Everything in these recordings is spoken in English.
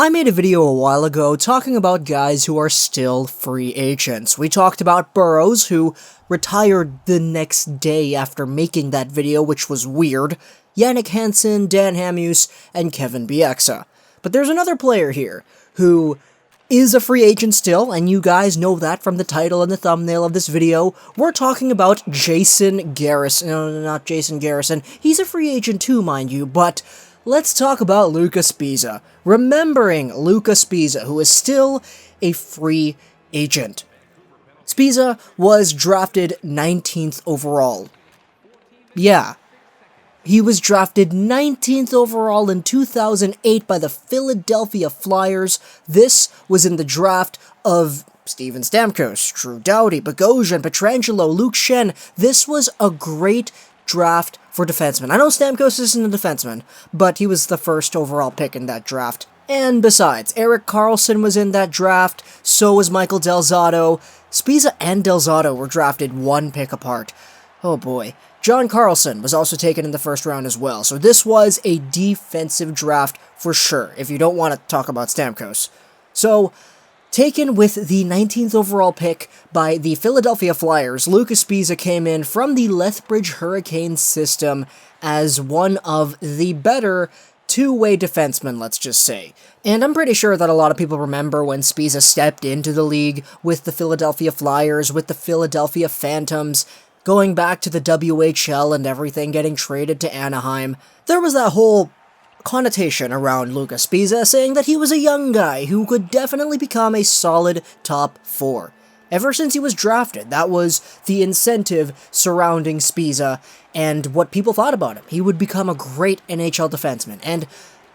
I made a video a while ago talking about guys who are still free agents. We talked about Burrows, who retired the next day after making that video, which was weird, Yannick Hansen, Dan Hamhuis, and Kevin Bieksa. But there's another player here who is a free agent still, and you guys know that from the title and the thumbnail of this video. We're talking about Jason Garrison. No, not Jason Garrison. He's a free agent too, mind you, but let's talk about Luca Sbisa. Remembering Luca Sbisa, who is still a free agent. Sbisa was drafted 19th overall. Yeah. He was drafted 19th overall in 2008 by the Philadelphia Flyers. This was in the draft of Steven Stamkos, Drew Doughty, Bogosian, Pietrangelo, Luke Schenn. This was a great draft for defensemen. I know Stamkos isn't a defenseman, but he was the first overall pick in that draft. And besides, Erik Karlsson was in that draft, so was Michael Del Zotto. Sbisa and Del Zotto were drafted one pick apart. Oh boy. John Carlson was also taken in the first round as well, so this was a defensive draft for sure, if you don't want to talk about Stamkos. So, taken with the 19th overall pick by the Philadelphia Flyers, Luca Sbisa came in from the Lethbridge Hurricanes system as one of the better two-way defensemen, let's just say. And I'm pretty sure that a lot of people remember when Sbisa stepped into the league with the Philadelphia Flyers, with the Philadelphia Phantoms, going back to the WHL and everything, getting traded to Anaheim. There was that whole connotation around Luca Sbisa saying that he was a young guy who could definitely become a solid top four. Ever since he was drafted, that was the incentive surrounding Sbisa and what people thought about him. He would become a great NHL defenseman. And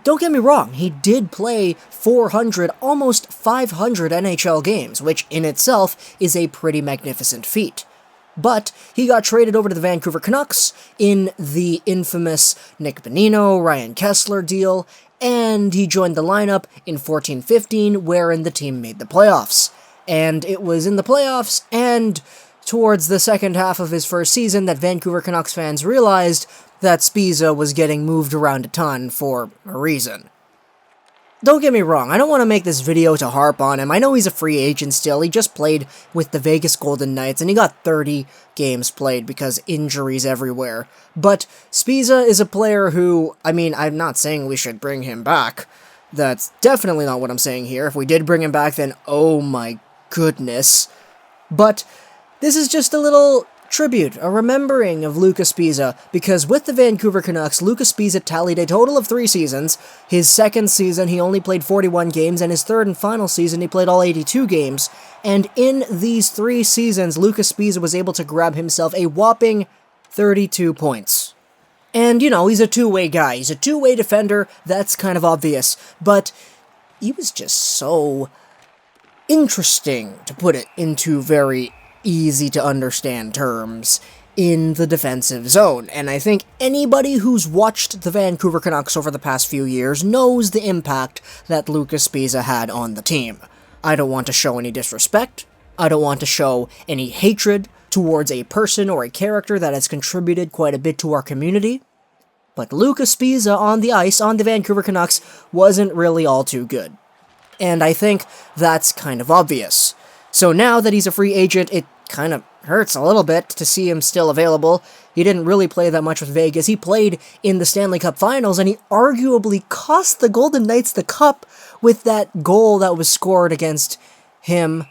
don't get me wrong, he did play 400, almost 500 NHL games, which in itself is a pretty magnificent feat. But he got traded over to the Vancouver Canucks in the infamous Nick Bonino, Ryan Kessler deal, and he joined the lineup in 14-15, wherein the team made the playoffs. And it was in the playoffs and towards the second half of his first season that Vancouver Canucks fans realized that Sbisa was getting moved around a ton for a reason. Don't get me wrong, I don't want to make this video to harp on him. I know he's a free agent still. He just played with the Vegas Golden Knights, and he got 30 games played because injuries everywhere. But Sbisa is a player who, I'm not saying we should bring him back. That's definitely not what I'm saying here. If we did bring him back, then oh my goodness. But this is just a little tribute, a remembering of Luca Sbisa, because with the Vancouver Canucks, Luca Sbisa tallied a total of 3 seasons. His second season, he only played 41 games, and his third and final season, he played all 82 games. And in these 3 seasons, Luca Sbisa was able to grab himself a whopping 32 points. And, he's a two-way guy. He's a two-way defender, that's kind of obvious. But he was just so interesting, to put it into very easy to understand terms, in the defensive zone. And I think anybody who's watched the Vancouver Canucks over the past few years knows the impact that Luca Sbisa had on the team. I don't want to show any disrespect. I don't want to show any hatred towards a person or a character that has contributed quite a bit to our community. But Luca Sbisa on the ice, on the Vancouver Canucks, wasn't really all too good. And I think that's kind of obvious. So now that he's a free agent, it kind of hurts a little bit to see him still available. He didn't really play that much with Vegas. He played in the Stanley Cup Finals, and he arguably cost the Golden Knights the cup with that goal that was scored against him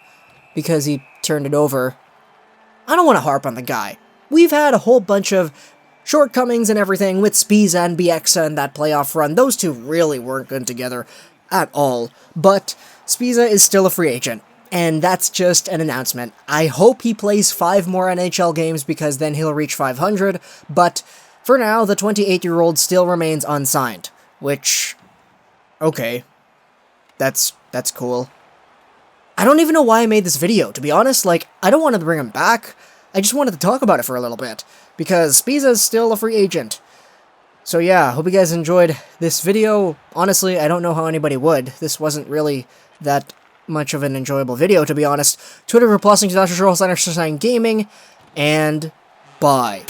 because he turned it over. I don't want to harp on the guy. We've had a whole bunch of shortcomings and everything with Sbisa and Bieksa in that playoff run. Those two really weren't good together at all. But Sbisa is still a free agent. And that's just an announcement. I hope he plays 5 more NHL games because then he'll reach 500, but for now, the 28-year-old still remains unsigned, which, okay, that's cool. I don't even know why I made this video, to be honest. I don't want to bring him back. I just wanted to talk about it for a little bit, because Sbisa's still a free agent. So yeah, hope you guys enjoyed this video. Honestly, I don't know how anybody would. This wasn't really that much of an enjoyable video, to be honest. Twitter for +2 Gaming, and bye.